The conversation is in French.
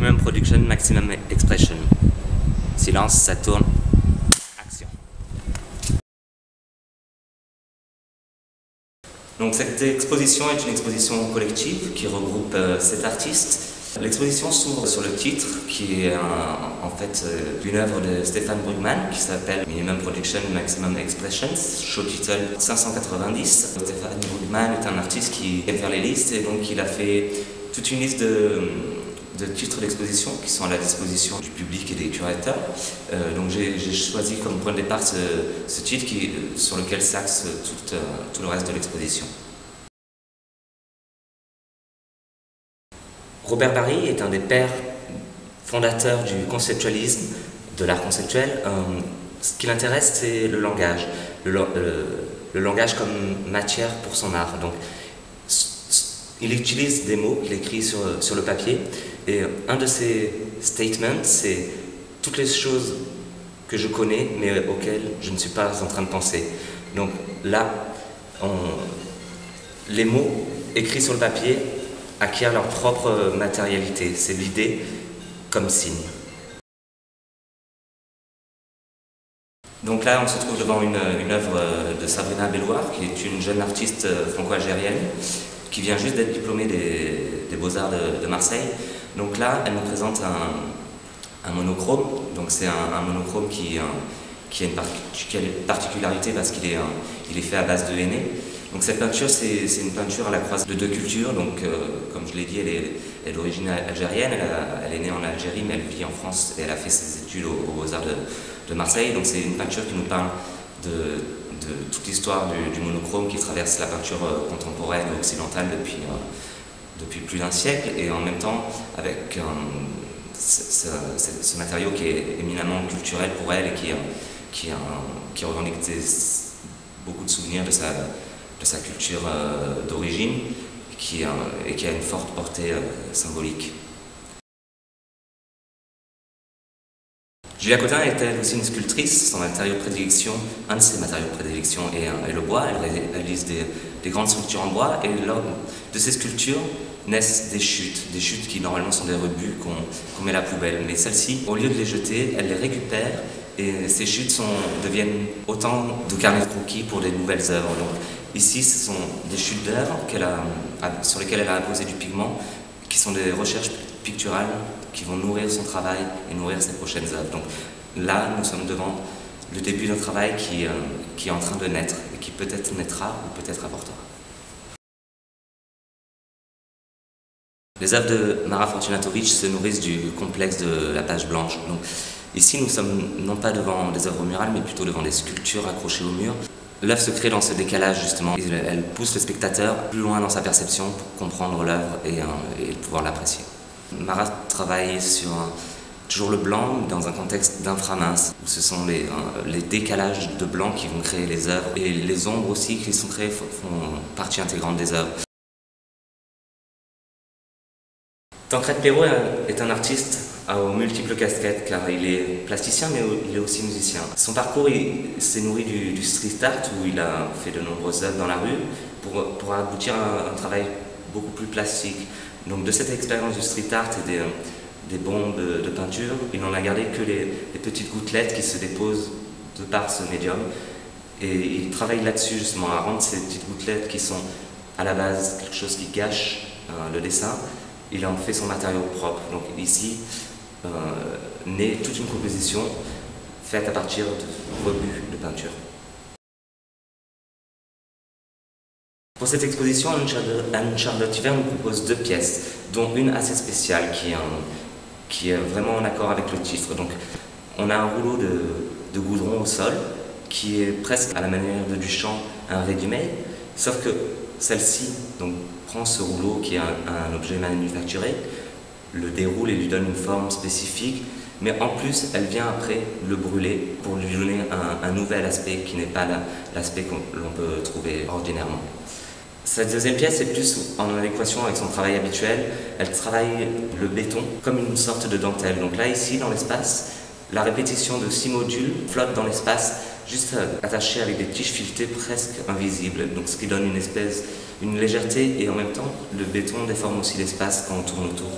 Minimum Production, Maximum Expression. Silence, ça tourne. Action. Donc cette exposition est une exposition collective qui regroupe 7 artistes. L'exposition s'ouvre sur le titre qui est en fait une œuvre de Stefan Brugman qui s'appelle Minimum Production, Maximum Expressions, show title 590. Stefan Brugman est un artiste qui aime faire les listes et donc il a fait toute une liste de titres d'exposition qui sont à la disposition du public et des curateurs. Donc j'ai choisi comme point de départ ce titre sur lequel s'axe tout le reste de l'exposition. Robert Barry est un des pères fondateurs du conceptualisme, de l'art conceptuel. Ce qui l'intéresse, c'est le langage. Le langage comme matière pour son art. Donc, il utilise des mots qu'il écrit sur le papier. Et un de ses statements, c'est toutes les choses que je connais, mais auxquelles je ne suis pas en train de penser. Donc là, les mots écrits sur le papier acquièrent leur propre matérialité. C'est l'idée comme signe. Donc là, on se trouve devant une œuvre de Sabrina Belloir, qui est une jeune artiste franco-algérienne, qui vient juste d'être diplômée des Beaux-Arts de Marseille. Donc là, elle nous présente un monochrome. Donc c'est un monochrome qui a une particularité parce qu'il est fait à base de henné. Donc cette peinture, c'est une peinture à la croisée de deux cultures. Donc comme je l'ai dit, elle est d'origine algérienne. Elle est née en Algérie, mais elle vit en France et elle a fait ses études aux Beaux-Arts de Marseille. Donc c'est une peinture qui nous parle de toute l'histoire du monochrome qui traverse la peinture contemporaine et occidentale depuis plus d'un siècle, et en même temps avec ce matériau qui est éminemment culturel pour elle et qui revendique beaucoup de souvenirs de sa culture d'origine et qui a une forte portée symbolique. Julia Cotin est elle aussi une sculptrice. Son matériau de prédilection, un de ses matériaux de prédilection est le bois. Elle réalise des grandes structures en bois, et lors de ces sculptures naissent des chutes qui normalement sont des rebuts qu'on met à la poubelle. Mais celles-ci, au lieu de les jeter, elle les récupère, et ces chutes deviennent autant de carnets de croquis pour des nouvelles œuvres. Donc ici, ce sont des chutes d'œuvres sur lesquelles elle a apposé du pigment, qui sont des recherches picturales qui vont nourrir son travail et nourrir ses prochaines œuvres. Donc là, nous sommes devant le début d'un travail qui est en train de naître et qui peut-être naîtra ou peut-être avortera. Les œuvres de Mara Fortunatovic se nourrissent du complexe de la page blanche. Donc, ici, nous sommes non pas devant des œuvres murales, mais plutôt devant des sculptures accrochées au mur. L'œuvre se crée dans ce décalage, justement. Elle pousse le spectateur plus loin dans sa perception pour comprendre l'œuvre et pouvoir l'apprécier. Mara travaille sur toujours le blanc dans un contexte d'inframince, où ce sont les décalages de blanc qui vont créer les œuvres, et les ombres aussi qui sont créées font partie intégrante des œuvres. Tancred Perrault est un artiste aux multiples casquettes, car il est plasticien mais il est aussi musicien. Son parcours s'est nourri du street art, où il a fait de nombreuses œuvres dans la rue pour aboutir à un travail beaucoup plus plastique. Donc de cette expérience du street art et des bombes de peinture, il n'en a gardé que les petites gouttelettes qui se déposent de par ce médium. Et il travaille là-dessus justement, à rendre ces petites gouttelettes qui sont à la base quelque chose qui gâche le dessin. Il en fait son matériau propre. Donc ici naît toute une composition faite à partir de rebuts de peinture. Pour cette exposition, Anne-Charlotte Hiver nous propose 2 pièces, dont une assez spéciale qui est vraiment en accord avec le titre. Donc, on a un rouleau de goudron au sol qui est presque à la manière de Duchamp, un ready-made, sauf que celle-ci prend ce rouleau qui est un objet manufacturé, le déroule et lui donne une forme spécifique, mais en plus elle vient après le brûler pour lui donner un nouvel aspect qui n'est pas l'aspect que l'on peut trouver ordinairement. Cette deuxième pièce est plus en adéquation avec son travail habituel. Elle travaille le béton comme une sorte de dentelle. Donc là, ici, dans l'espace, la répétition de 6 modules flotte dans l'espace, juste attachés avec des tiges filetées presque invisibles. Donc ce qui donne une légèreté, et en même temps, le béton déforme aussi l'espace quand on tourne autour.